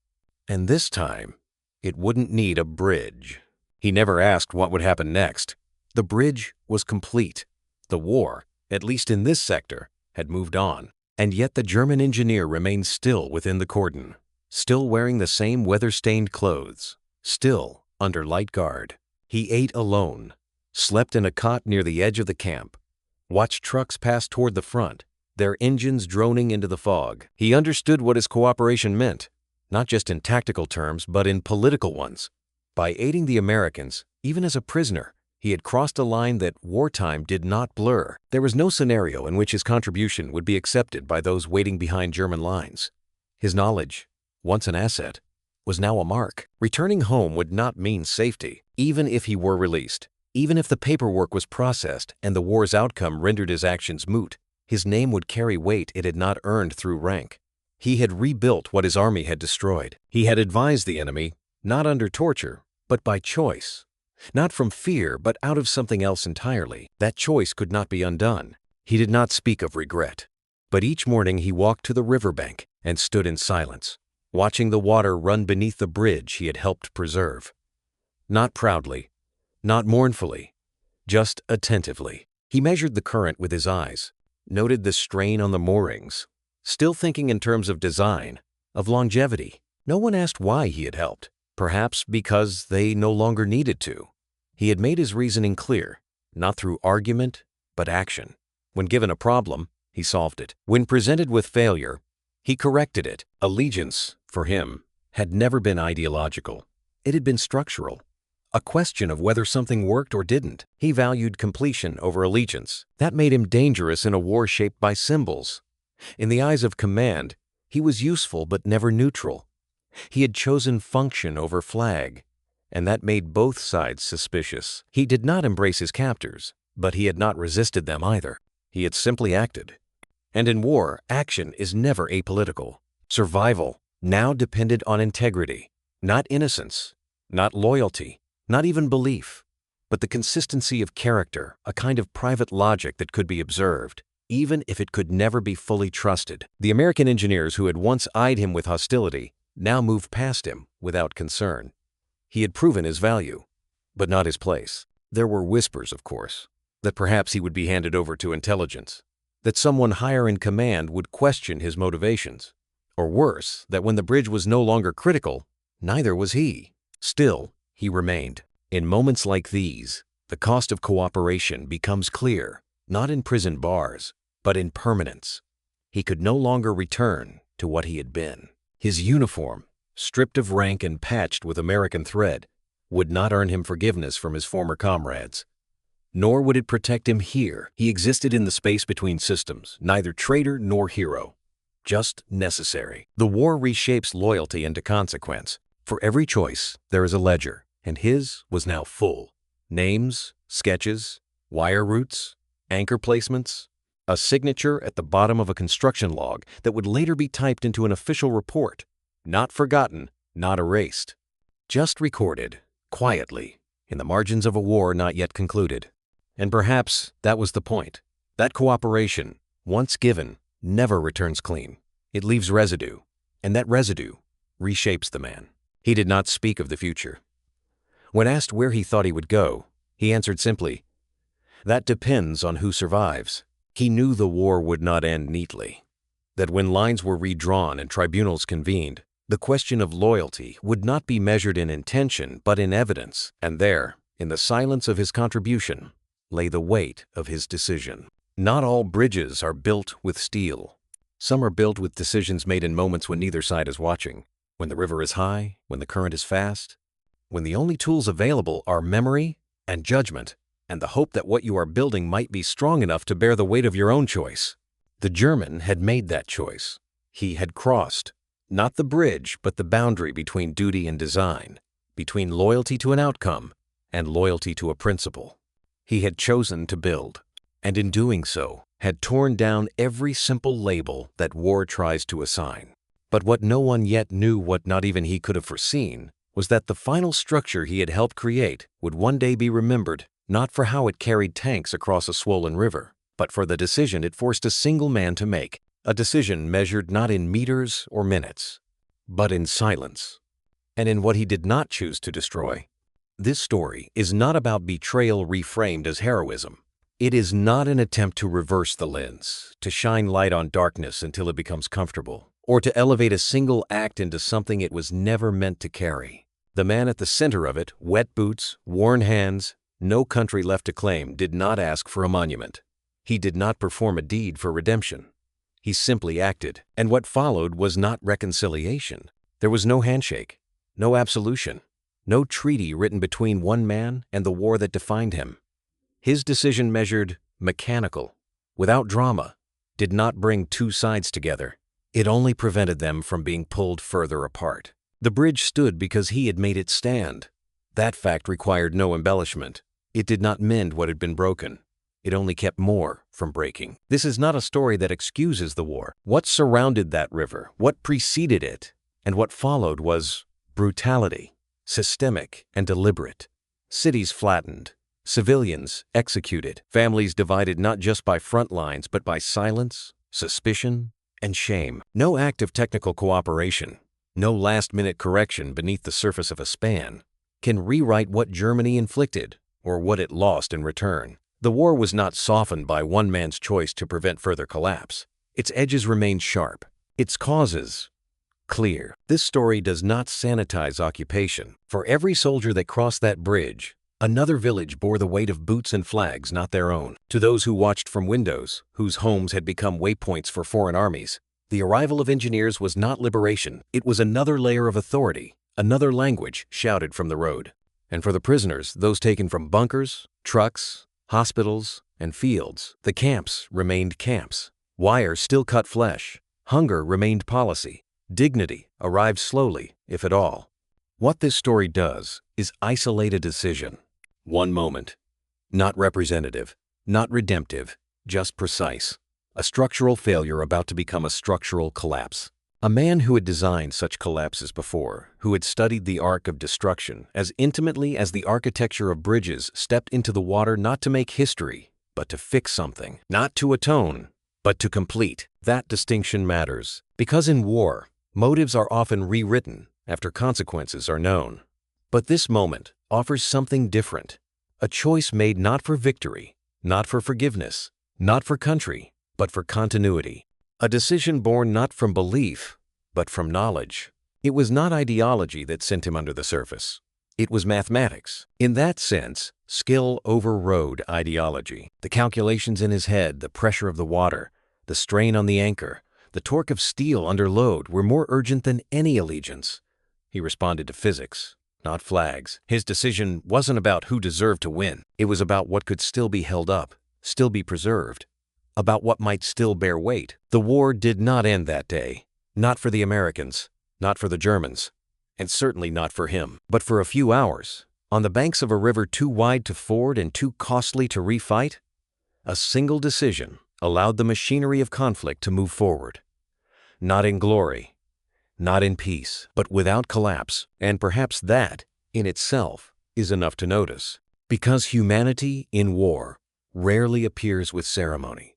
And this time, it wouldn't need a bridge. He never asked what would happen next. The bridge was complete. The war, at least in this sector, had moved on. And yet the German engineer remained still within the cordon, still wearing the same weather-stained clothes, still under light guard. He ate alone, slept in a cot near the edge of the camp, watched trucks pass toward the front, their engines droning into the fog. He understood what his cooperation meant, not just in tactical terms, but in political ones. By aiding the Americans, even as a prisoner, he had crossed a line that wartime did not blur. There was no scenario in which his contribution would be accepted by those waiting behind German lines. His knowledge, once an asset, was now a mark. Returning home would not mean safety, even if he were released. Even if the paperwork was processed and the war's outcome rendered his actions moot, his name would carry weight it had not earned through rank. He had rebuilt what his army had destroyed. He had advised the enemy, not under torture, but by choice. Not from fear, but out of something else entirely. That choice could not be undone. He did not speak of regret. But each morning he walked to the riverbank and stood in silence, watching the water run beneath the bridge he had helped preserve. Not proudly, not mournfully, just attentively. He measured the current with his eyes, noted the strain on the moorings, still thinking in terms of design, of longevity. No one asked why he had helped, perhaps because they no longer needed to. He had made his reasoning clear, not through argument, but action. When given a problem, he solved it. When presented with failure, he corrected it. Allegiance, for him, had never been ideological. It had been structural. A question of whether something worked or didn't. He valued completion over allegiance. That made him dangerous in a war shaped by symbols. In the eyes of command, he was useful but never neutral. He had chosen function over flag, and that made both sides suspicious. He did not embrace his captors, but he had not resisted them either. He had simply acted. And in war, action is never apolitical. Survival now depended on integrity, not innocence, not loyalty, not even belief, but the consistency of character, a kind of private logic that could be observed, even if it could never be fully trusted. The American engineers who had once eyed him with hostility now moved past him without concern. He had proven his value, but not his place. There were whispers, of course, that perhaps he would be handed over to intelligence, that someone higher in command would question his motivations, or worse, that when the bridge was no longer critical, neither was he. Still, he remained. In moments like these, the cost of cooperation becomes clear, not in prison bars, but in permanence. He could no longer return to what he had been. His uniform, stripped of rank and patched with American thread, would not earn him forgiveness from his former comrades. Nor would it protect him here. He existed in the space between systems, neither traitor nor hero, just necessary. The war reshapes loyalty into consequence. For every choice, there is a ledger, and his was now full. Names, sketches, wire routes, anchor placements, a signature at the bottom of a construction log that would later be typed into an official report. Not forgotten, not erased. Just recorded, quietly, in the margins of a war not yet concluded. And perhaps that was the point. That cooperation, once given, never returns clean. It leaves residue, and that residue reshapes the man. He did not speak of the future. When asked where he thought he would go, he answered simply, "That depends on who survives." He knew the war would not end neatly, that when lines were redrawn and tribunals convened, the question of loyalty would not be measured in intention but in evidence, and there, in the silence of his contribution, lay the weight of his decision. Not all bridges are built with steel. Some are built with decisions made in moments when neither side is watching, when the river is high, when the current is fast, when the only tools available are memory and judgment, and the hope that what you are building might be strong enough to bear the weight of your own choice. The German had made that choice. He had crossed, not the bridge, but the boundary between duty and design, between loyalty to an outcome and loyalty to a principle. He had chosen to build, and in doing so, had torn down every simple label that war tries to assign. But what no one yet knew, what not even he could have foreseen, was that the final structure he had helped create would one day be remembered not for how it carried tanks across a swollen river, but for the decision it forced a single man to make, a decision measured not in meters or minutes, but in silence, and in what he did not choose to destroy. This story is not about betrayal reframed as heroism. It is not an attempt to reverse the lens, to shine light on darkness until it becomes comfortable, or to elevate a single act into something it was never meant to carry. The man at the center of it, wet boots, worn hands, no country left to claim, did not ask for a monument. He did not perform a deed for redemption. He simply acted, and what followed was not reconciliation. There was no handshake, no absolution, no treaty written between one man and the war that defined him. His decision, measured, mechanical, without drama, did not bring two sides together. It only prevented them from being pulled further apart. The bridge stood because he had made it stand. That fact required no embellishment. It did not mend what had been broken. It only kept more from breaking. This is not a story that excuses the war. What surrounded that river, what preceded it, and what followed was brutality, systemic and deliberate. Cities flattened, civilians executed, families divided not just by front lines but by silence, suspicion, and shame. No act of technical cooperation, no last-minute correction beneath the surface of a span, can rewrite what Germany inflicted or what it lost in return. The war was not softened by one man's choice to prevent further collapse. Its edges remained sharp, its causes clear. This story does not sanitize occupation. For every soldier that crossed that bridge, another village bore the weight of boots and flags not their own. To those who watched from windows, whose homes had become waypoints for foreign armies, the arrival of engineers was not liberation. It was another layer of authority, another language shouted from the road. And for the prisoners, those taken from bunkers, trucks, hospitals, and fields, the camps remained camps. Wire still cut flesh. Hunger remained policy. Dignity arrived slowly, if at all. What this story does is isolate a decision. One moment. Not representative, not redemptive, just precise. A structural failure about to become a structural collapse. A man who had designed such collapses before, who had studied the arc of destruction as intimately as the architecture of bridges, stepped into the water not to make history, but to fix something. Not to atone, but to complete. That distinction matters, because in war, motives are often rewritten after consequences are known. But this moment offers something different. A choice made not for victory, not for forgiveness, not for country, but for continuity. A decision born not from belief, but from knowledge. It was not ideology that sent him under the surface. It was mathematics. In that sense, skill overrode ideology. The calculations in his head, the pressure of the water, the strain on the anchor, the torque of steel under load were more urgent than any allegiance. He responded to physics, not flags. His decision wasn't about who deserved to win. It was about what could still be held up, still be preserved, about what might still bear weight. The war did not end that day. Not for the Americans, not for the Germans, and certainly not for him. But for a few hours, on the banks of a river too wide to ford and too costly to refight, a single decision allowed the machinery of conflict to move forward. Not in glory, not in peace, but without collapse. And perhaps that, in itself, is enough to notice. Because humanity in war rarely appears with ceremony.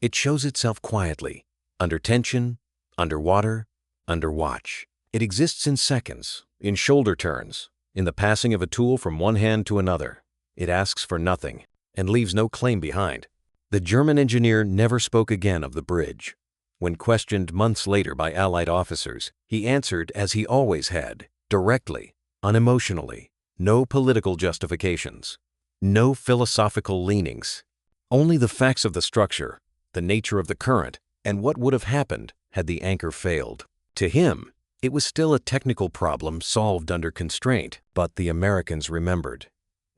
It shows itself quietly, under tension, underwater, under watch. It exists in seconds, in shoulder turns, in the passing of a tool from one hand to another. It asks for nothing and leaves no claim behind. The German engineer never spoke again of the bridge. When questioned months later by Allied officers, he answered as he always had, directly, unemotionally. No political justifications, no philosophical leanings, only the facts of the structure, the nature of the current, and what would have happened had the anchor failed. To him, it was still a technical problem solved under constraint, but the Americans remembered.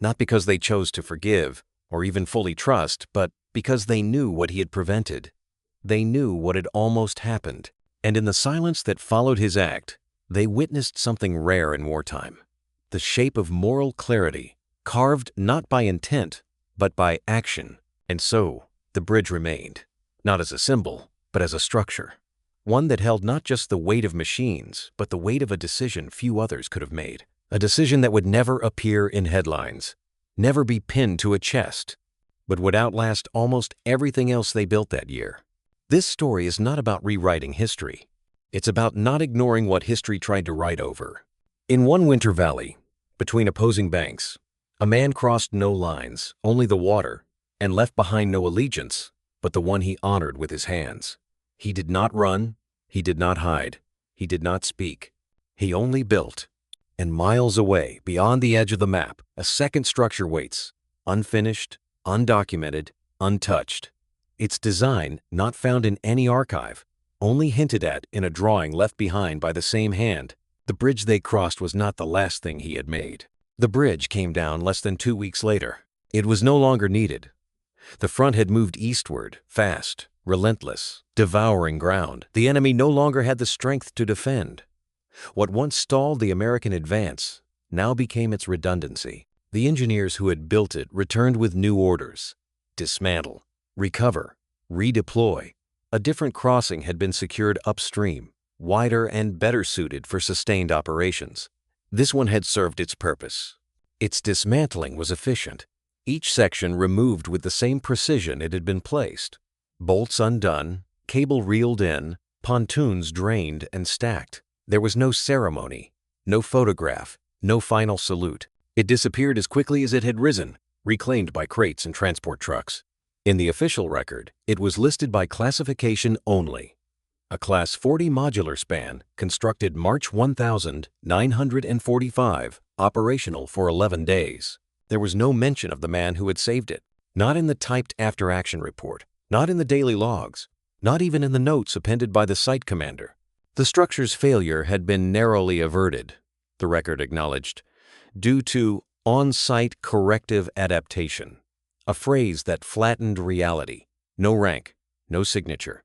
Not because they chose to forgive or even fully trust, but because they knew what he had prevented. They knew what had almost happened, and in the silence that followed his act, they witnessed something rare in wartime. The shape of moral clarity, carved not by intent, but by action. And so, the bridge remained, not as a symbol, but as a structure. One that held not just the weight of machines, but the weight of a decision few others could have made. A decision that would never appear in headlines, never be pinned to a chest, but would outlast almost everything else they built that year. This story is not about rewriting history. It's about not ignoring what history tried to write over. In one winter valley, between opposing banks, a man crossed no lines, only the water, and left behind no allegiance, but the one he honored with his hands. He did not run, he did not hide, he did not speak. He only built. And miles away, beyond the edge of the map, a second structure waits, unfinished, undocumented, untouched. Its design not found in any archive, only hinted at in a drawing left behind by the same hand. The bridge they crossed was not the last thing he had made. The bridge came down less than 2 weeks later. It was no longer needed. The front had moved eastward, fast, relentless, devouring ground. The enemy no longer had the strength to defend. What once stalled the American advance now became its redundancy. The engineers who had built it returned with new orders. Dismantle, recover, redeploy. A different crossing had been secured upstream, wider and better suited for sustained operations. This one had served its purpose. Its dismantling was efficient. Each section removed with the same precision it had been placed. Bolts undone, cable reeled in, pontoons drained and stacked. There was no ceremony, no photograph, no final salute. It disappeared as quickly as it had risen, reclaimed by crates and transport trucks. In the official record, it was listed by classification only. A Class 40 modular span, constructed March 1945, operational for 11 days. There was no mention of the man who had saved it, not in the typed after-action report, not in the daily logs, not even in the notes appended by the site commander. The structure's failure had been narrowly averted, the record acknowledged, due to on-site corrective adaptation, a phrase that flattened reality. No rank, no signature.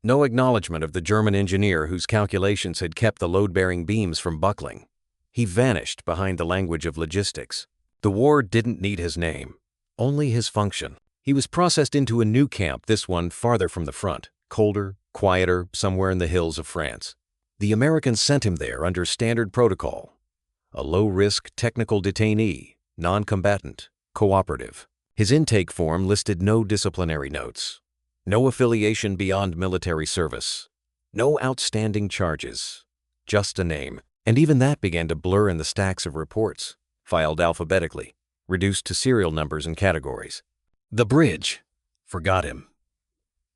No acknowledgement of the German engineer whose calculations had kept the load-bearing beams from buckling. He vanished behind the language of logistics. The war didn't need his name, only his function. He was processed into a new camp, this one farther from the front, colder, quieter, somewhere in the hills of France. The Americans sent him there under standard protocol. A low-risk technical detainee, non-combatant, cooperative. His intake form listed no disciplinary notes. No affiliation beyond military service. No outstanding charges. Just a name. And even that began to blur in the stacks of reports, filed alphabetically, reduced to serial numbers and categories. The bridge forgot him.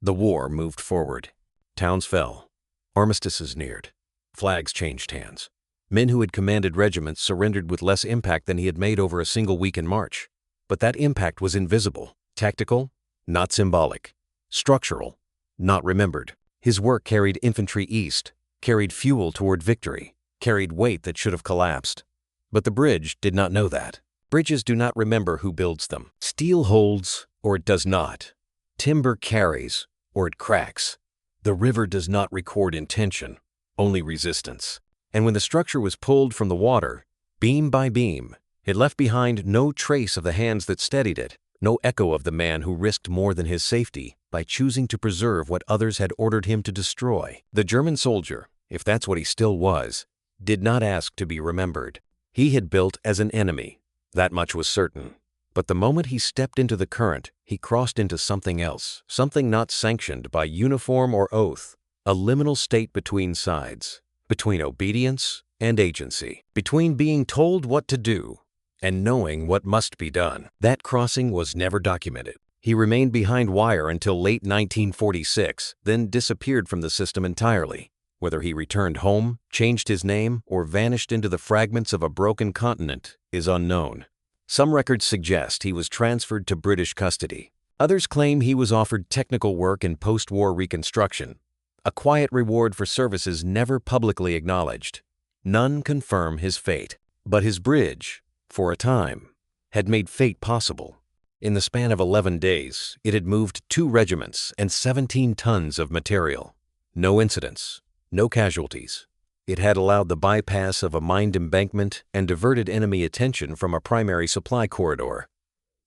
The war moved forward. Towns fell. Armistices neared. Flags changed hands. Men who had commanded regiments surrendered with less impact than he had made over a single week in March. But that impact was invisible. Tactical, not symbolic. Structural, not remembered. His work carried infantry east, carried fuel toward victory, carried weight that should have collapsed. But the bridge did not know that. Bridges do not remember who builds them. Steel holds, or it does not. Timber carries, or it cracks. The river does not record intention, only resistance. And when the structure was pulled from the water, beam by beam, it left behind no trace of the hands that steadied it, no echo of the man who risked more than his safety by choosing to preserve what others had ordered him to destroy. The German soldier, if that's what he still was, did not ask to be remembered. He had built as an enemy, that much was certain. But the moment he stepped into the current, he crossed into something else, something not sanctioned by uniform or oath, a liminal state between sides, between obedience and agency, between being told what to do and knowing what must be done. That crossing was never documented. He remained behind wire until late 1946, then disappeared from the system entirely. Whether he returned home, changed his name, or vanished into the fragments of a broken continent is unknown. Some records suggest he was transferred to British custody. Others claim he was offered technical work in post-war reconstruction, a quiet reward for services never publicly acknowledged. None confirm his fate. But his bridge, for a time, had made fate possible. In the span of 11 days, it had moved 2 regiments and 17 tons of material. No incidents, no casualties. It had allowed the bypass of a mined embankment and diverted enemy attention from a primary supply corridor.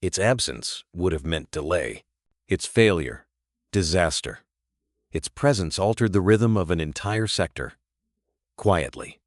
Its absence would have meant delay. Its failure, disaster. Its presence altered the rhythm of an entire sector. Quietly,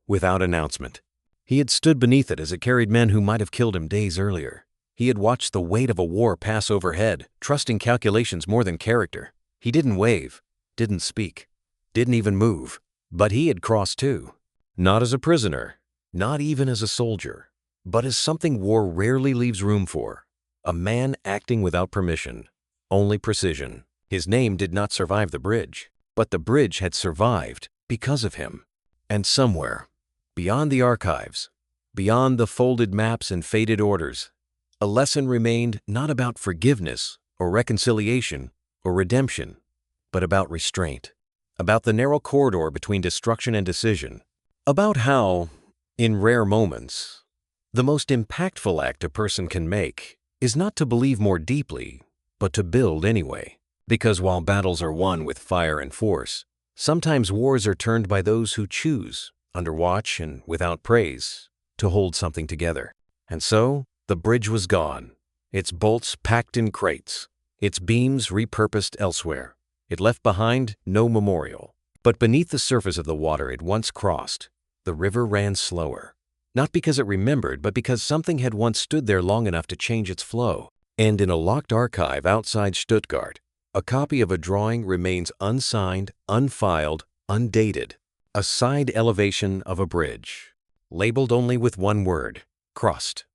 without announcement. He had stood beneath it as it carried men who might have killed him days earlier. He had watched the weight of a war pass overhead, trusting calculations more than character. He didn't wave, didn't speak, didn't even move. But he had crossed too. Not as a prisoner, not even as a soldier, but as something war rarely leaves room for. A man acting without permission, only precision. His name did not survive the bridge, but the bridge had survived because of him. And somewhere, beyond the archives, beyond the folded maps and faded orders, a lesson remained not about forgiveness or reconciliation or redemption, but about restraint. About the narrow corridor between destruction and decision. About how, in rare moments, the most impactful act a person can make is not to believe more deeply, but to build anyway. Because while battles are won with fire and force, sometimes wars are turned by those who choose, under watch and without praise, to hold something together. And so, the bridge was gone, its bolts packed in crates, its beams repurposed elsewhere. It left behind no memorial. But beneath the surface of the water it once crossed, the river ran slower. Not because it remembered, but because something had once stood there long enough to change its flow. And in a locked archive outside Stuttgart, a copy of a drawing remains unsigned, unfiled, undated. A side elevation of a bridge, labeled only with one word: crossed.